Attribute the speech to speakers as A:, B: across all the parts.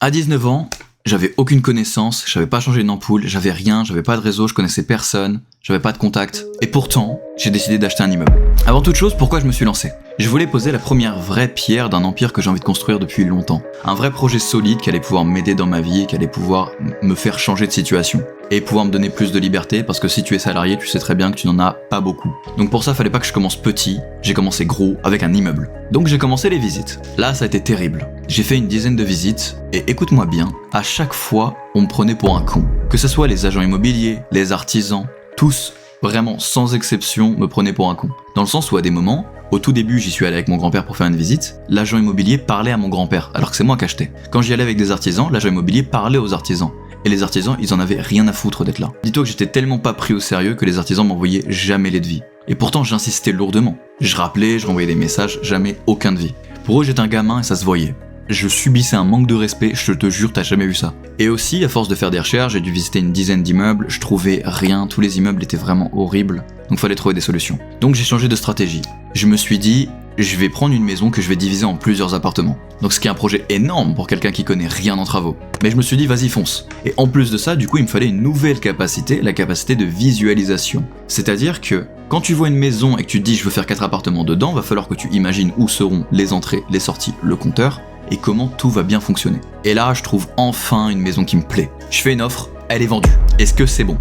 A: À 19 ans, j'avais aucune connaissance, je savais pas changer une ampoule, j'avais rien, j'avais pas de réseau, je connaissais personne, j'avais pas de contact. Et pourtant, j'ai décidé d'acheter un immeuble. Avant toute chose, pourquoi je me suis lancé ? Je voulais poser la première vraie pierre d'un empire que j'ai envie de construire depuis longtemps. Un vrai projet solide qui allait pouvoir m'aider dans ma vie et qui allait pouvoir me faire changer de situation. Et pouvoir me donner plus de liberté, parce que si tu es salarié, tu sais très bien que tu n'en as pas beaucoup. Donc pour ça, fallait pas que je commence petit, j'ai commencé gros avec un immeuble. Donc j'ai commencé les visites. Là, ça a été terrible. J'ai fait une dizaine de visites, et écoute-moi bien, à chaque fois, on me prenait pour un con. Que ce soit les agents immobiliers, les artisans, tous, vraiment sans exception, me prenaient pour un con. Dans le sens où à des moments, au tout début, j'y suis allé avec mon grand-père pour faire une visite, l'agent immobilier parlait à mon grand-père, alors que c'est moi qui achetais. Quand j'y allais avec des artisans, l'agent immobilier parlait aux artisans. Et les artisans, ils en avaient rien à foutre d'être là. Dis-toi que j'étais tellement pas pris au sérieux que les artisans m'envoyaient jamais les devis. Et pourtant, j'insistais lourdement. Je rappelais, je renvoyais des messages, jamais aucun devis. Pour eux, j'étais un gamin et ça se voyait. Je subissais un manque de respect, je te jure, t'as jamais vu ça. Et aussi, à force de faire des recherches, j'ai dû visiter une dizaine d'immeubles, je trouvais rien, tous les immeubles étaient vraiment horribles, donc fallait trouver des solutions. Donc j'ai changé de stratégie. Je me suis dit, je vais prendre une maison que je vais diviser en plusieurs appartements. Donc ce qui est un projet énorme pour quelqu'un qui connaît rien en travaux. Mais je me suis dit, vas-y fonce. Et en plus de ça, du coup, il me fallait une nouvelle capacité, la capacité de visualisation. C'est-à-dire que quand tu vois une maison et que tu te dis, je veux faire 4 appartements dedans, va falloir que tu imagines où seront les entrées, les sorties, le compteur, et comment tout va bien fonctionner. Et là, je trouve enfin une maison qui me plaît. Je fais une offre, elle est vendue. Est-ce que c'est bon ?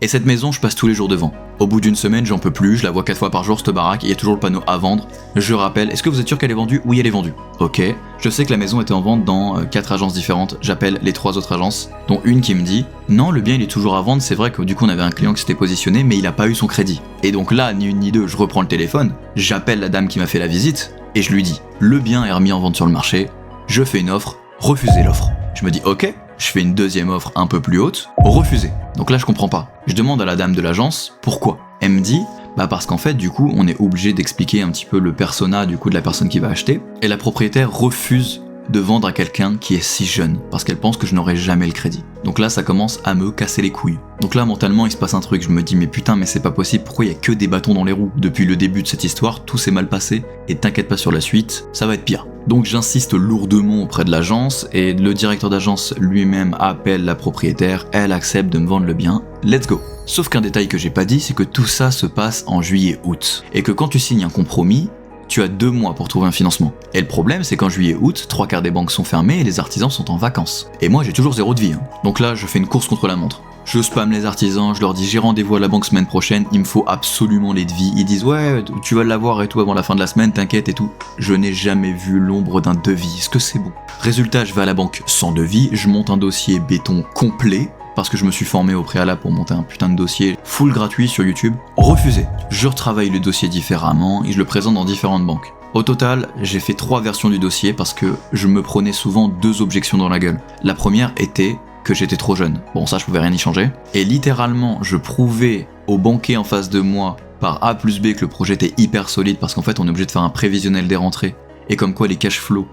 A: Et cette maison, je passe tous les jours devant. Au bout d'une semaine, j'en peux plus, je la vois 4 fois par jour, cette baraque, il y a toujours le panneau à vendre. Je rappelle, est-ce que vous êtes sûr qu'elle est vendue ? Oui, elle est vendue. Ok, je sais que la maison était en vente dans 4 agences différentes, j'appelle les 3 autres agences, dont une qui me dit « Non, le bien il est toujours à vendre, c'est vrai que du coup on avait un client qui s'était positionné, mais il a pas eu son crédit. » Et donc là, ni une ni deux, je reprends le téléphone, j'appelle la dame qui m'a fait la visite, et je lui dis « Le bien est remis en vente sur le marché, je fais une offre, refusez l'offre. » Je me dis « Ok ». Je fais une deuxième offre un peu plus haute, refusé. Donc là je comprends pas. Je demande à la dame de l'agence pourquoi. Elle me dit parce qu'en fait du coup on est obligé d'expliquer un petit peu le persona du coup de la personne qui va acheter. Et la propriétaire refuse de vendre à quelqu'un qui est si jeune, parce qu'elle pense que je n'aurai jamais le crédit. Donc là ça commence à me casser les couilles. Donc là mentalement il se passe un truc, je me dis mais putain mais c'est pas possible, pourquoi il y a que des bâtons dans les roues ? Depuis le début de cette histoire, tout s'est mal passé, et t'inquiète pas sur la suite, ça va être pire. Donc j'insiste lourdement auprès de l'agence, et le directeur d'agence lui-même appelle la propriétaire, elle accepte de me vendre le bien, let's go. Sauf qu'un détail que j'ai pas dit, c'est que tout ça se passe en juillet-août, et que quand tu signes un compromis, tu as 2 mois pour trouver un financement. Et le problème, c'est qu'en juillet-août, 3/4 des banques sont fermées et les artisans sont en vacances. Et moi, j'ai toujours 0 de vie. Donc là, je fais une course contre la montre. Je spamme les artisans, je leur dis j'ai rendez-vous à la banque semaine prochaine, il me faut absolument les devis. Ils disent ouais, tu vas l'avoir et tout avant la fin de la semaine, t'inquiète et tout. Je n'ai jamais vu l'ombre d'un devis, est-ce que c'est bon ? Résultat, je vais à la banque sans devis, je monte un dossier béton complet, parce que je me suis formé au préalable pour monter un putain de dossier full gratuit sur YouTube. Refusé. Je retravaille le dossier différemment et je le présente dans différentes banques. Au total, j'ai fait 3 versions du dossier parce que je me prenais souvent 2 objections dans la gueule. La première était que j'étais trop jeune. Bon, ça je pouvais rien y changer. Et littéralement, je prouvais au banquier en face de moi par A plus B que le projet était hyper solide, parce qu'en fait on est obligé de faire un prévisionnel des rentrées, et comme quoi les cash flow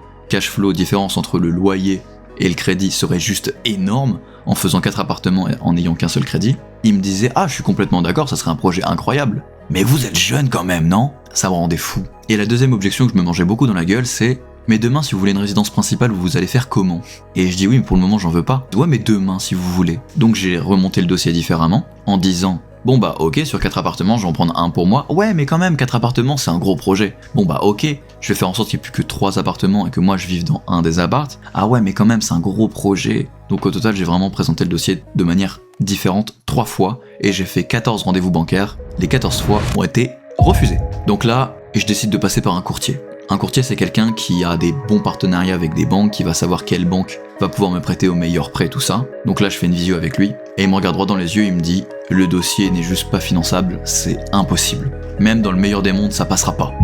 A: différence entre le loyer et le crédit serait juste énorme en faisant 4 appartements et en n'ayant qu'un seul crédit. Il me disait je suis complètement d'accord, ça serait un projet incroyable. Mais vous êtes jeune quand même, non ? Ça me rendait fou. Et la deuxième objection que je me mangeais beaucoup dans la gueule, c'est mais demain, si vous voulez une résidence principale, vous allez faire comment ? Et je dis oui, mais pour le moment, j'en veux pas. Ouais, mais demain, si vous voulez. Donc j'ai remonté le dossier différemment, en disant bon ok, sur 4 appartements, je vais en prendre un pour moi. Ouais, mais quand même, 4 appartements, c'est un gros projet. Bon ok, je vais faire en sorte qu'il n'y ait plus que 3 appartements et que moi je vive dans un des apparts. Ah ouais, mais quand même, c'est un gros projet. Donc au total, j'ai vraiment présenté le dossier de manière différente 3 fois, et j'ai fait 14 rendez-vous bancaires. Les 14 fois ont été refusés. Donc là, je décide de passer par un courtier. Un courtier, c'est quelqu'un qui a des bons partenariats avec des banques, qui va savoir quelle banque va pouvoir me prêter au meilleur prêt, tout ça. Donc là, je fais une visio avec lui, et il me regarde droit dans les yeux, il me dit « Le dossier n'est juste pas finançable, c'est impossible. Même dans le meilleur des mondes, ça passera pas. »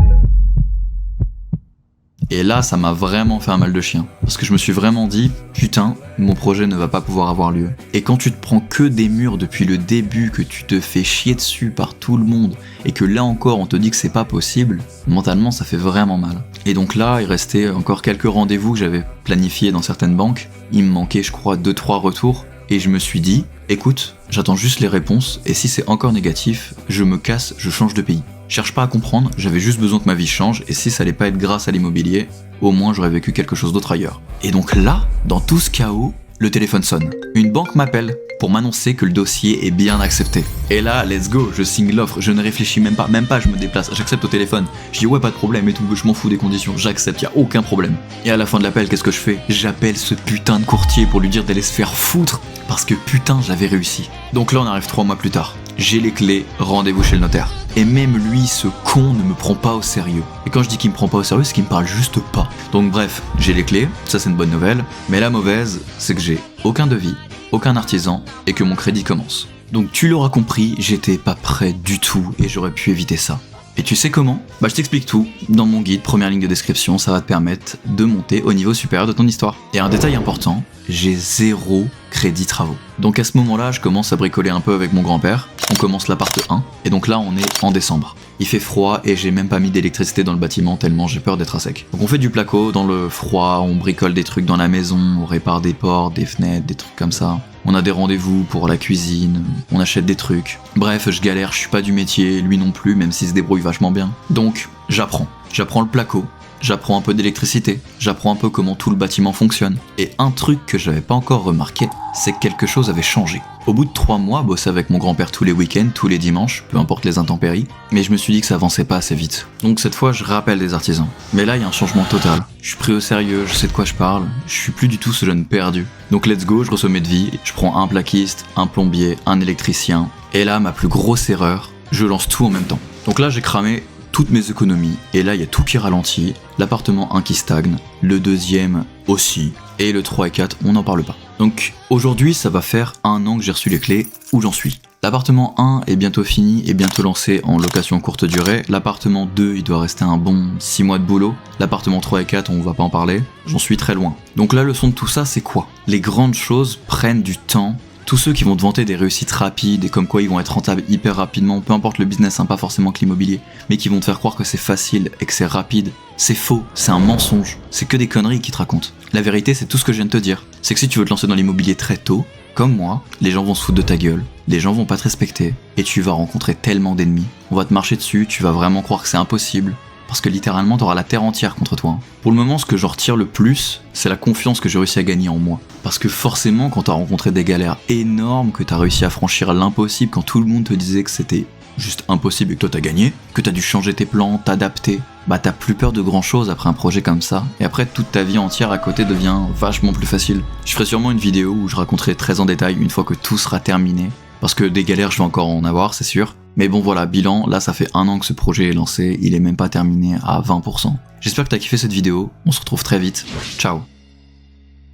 A: Et là, ça m'a vraiment fait un mal de chien, parce que je me suis vraiment dit « Putain, mon projet ne va pas pouvoir avoir lieu. » Et quand tu te prends que des murs depuis le début, que tu te fais chier dessus par tout le monde, et que là encore on te dit que c'est pas possible, mentalement ça fait vraiment mal. Et donc là, il restait encore quelques rendez-vous que j'avais planifiés dans certaines banques. Il me manquait, je crois, 2-3 retours, et je me suis dit « Écoute, j'attends juste les réponses, et si c'est encore négatif, je me casse, je change de pays. » cherche pas à comprendre, j'avais juste besoin que ma vie change, et si ça allait pas être grâce à l'immobilier, au moins j'aurais vécu quelque chose d'autre ailleurs. Et donc là, dans tout ce chaos, le téléphone sonne. Une banque m'appelle pour m'annoncer que le dossier est bien accepté. Et là, let's go, je signe l'offre, je ne réfléchis même pas, je me déplace, j'accepte au téléphone. Je dis ouais, pas de problème et tout, je m'en fous des conditions, j'accepte, y a aucun problème. Et à la fin de l'appel, qu'est-ce que je fais? J'appelle ce putain de courtier pour lui dire d'aller se faire foutre, parce que putain, j'avais réussi. Donc là, on arrive 3 mois plus tard. J'ai les clés, rendez-vous chez le notaire. Et même lui, ce con, ne me prend pas au sérieux. Et quand je dis qu'il me prend pas au sérieux, c'est qu'il me parle juste pas. Donc bref, j'ai les clés, ça c'est une bonne nouvelle. Mais la mauvaise, c'est que j'ai aucun devis, aucun artisan, et que mon crédit commence. Donc tu l'auras compris, j'étais pas prêt du tout, et j'aurais pu éviter ça. Et tu sais comment? Bah je t'explique tout. Dans mon guide, première ligne de description, ça va te permettre de monter au niveau supérieur de ton histoire. Et un détail important, j'ai 0 crédit travaux. Donc à ce moment-là, je commence à bricoler un peu avec mon grand-père. On commence l'appart 1, et donc là on est en décembre. Il fait froid et j'ai même pas mis d'électricité dans le bâtiment tellement j'ai peur d'être à sec. Donc on fait du placo dans le froid, on bricole des trucs dans la maison, on répare des portes, des fenêtres, des trucs comme ça. On a des rendez-vous pour la cuisine, on achète des trucs. Bref, je galère, je suis pas du métier, lui non plus, même s'il se débrouille vachement bien. Donc, j'apprends le placo, j'apprends un peu d'électricité, j'apprends un peu comment tout le bâtiment fonctionne. Et un truc que j'avais pas encore remarqué, c'est que quelque chose avait changé. Au bout de 3 mois, bosser avec mon grand-père tous les week-ends, tous les dimanches, peu importe les intempéries, mais je me suis dit que ça avançait pas assez vite. Donc cette fois, je rappelle des artisans. Mais là, il y a un changement total. Je suis pris au sérieux, je sais de quoi je parle, je suis plus du tout ce jeune perdu. Donc let's go, je reçois mes devis, je prends un plaquiste, un plombier, un électricien, et là, ma plus grosse erreur, je lance tout en même temps. Donc là, j'ai cramé toutes mes économies, et là il y a tout qui ralentit, l'appartement 1 qui stagne, le deuxième aussi, et le 3 et 4, on n'en parle pas. Donc aujourd'hui ça va faire 1 an que j'ai reçu les clés, où j'en suis. L'appartement 1 est bientôt fini et bientôt lancé en location courte durée, l'appartement 2 il doit rester un bon 6 mois de boulot, l'appartement 3 et 4 on va pas en parler, j'en suis très loin. Donc la leçon de tout ça c'est quoi? Les grandes choses prennent du temps. Tous ceux qui vont te vanter des réussites rapides et comme quoi ils vont être rentables hyper rapidement, peu importe le business, pas forcément que l'immobilier, mais qui vont te faire croire que c'est facile et que c'est rapide, c'est faux, c'est un mensonge, c'est que des conneries qu'ils te racontent. La vérité c'est tout ce que je viens de te dire, c'est que si tu veux te lancer dans l'immobilier très tôt, comme moi, les gens vont se foutre de ta gueule, les gens vont pas te respecter, et tu vas rencontrer tellement d'ennemis, on va te marcher dessus, tu vas vraiment croire que c'est impossible, parce que littéralement t'auras la terre entière contre toi. Pour le moment, ce que j'en retire le plus, c'est la confiance que j'ai réussi à gagner en moi. Parce que forcément, quand t'as rencontré des galères énormes, que t'as réussi à franchir l'impossible, quand tout le monde te disait que c'était juste impossible et que toi t'as gagné, que t'as dû changer tes plans, t'adapter, bah t'as plus peur de grand chose après un projet comme ça, et après toute ta vie entière à côté devient vachement plus facile. Je ferai sûrement une vidéo où je raconterai très en détail une fois que tout sera terminé, parce que des galères je vais encore en avoir, c'est sûr. Mais bon voilà, bilan, là ça fait 1 an que ce projet est lancé, il est même pas terminé à 20%. J'espère que t'as kiffé cette vidéo, on se retrouve très vite, ciao.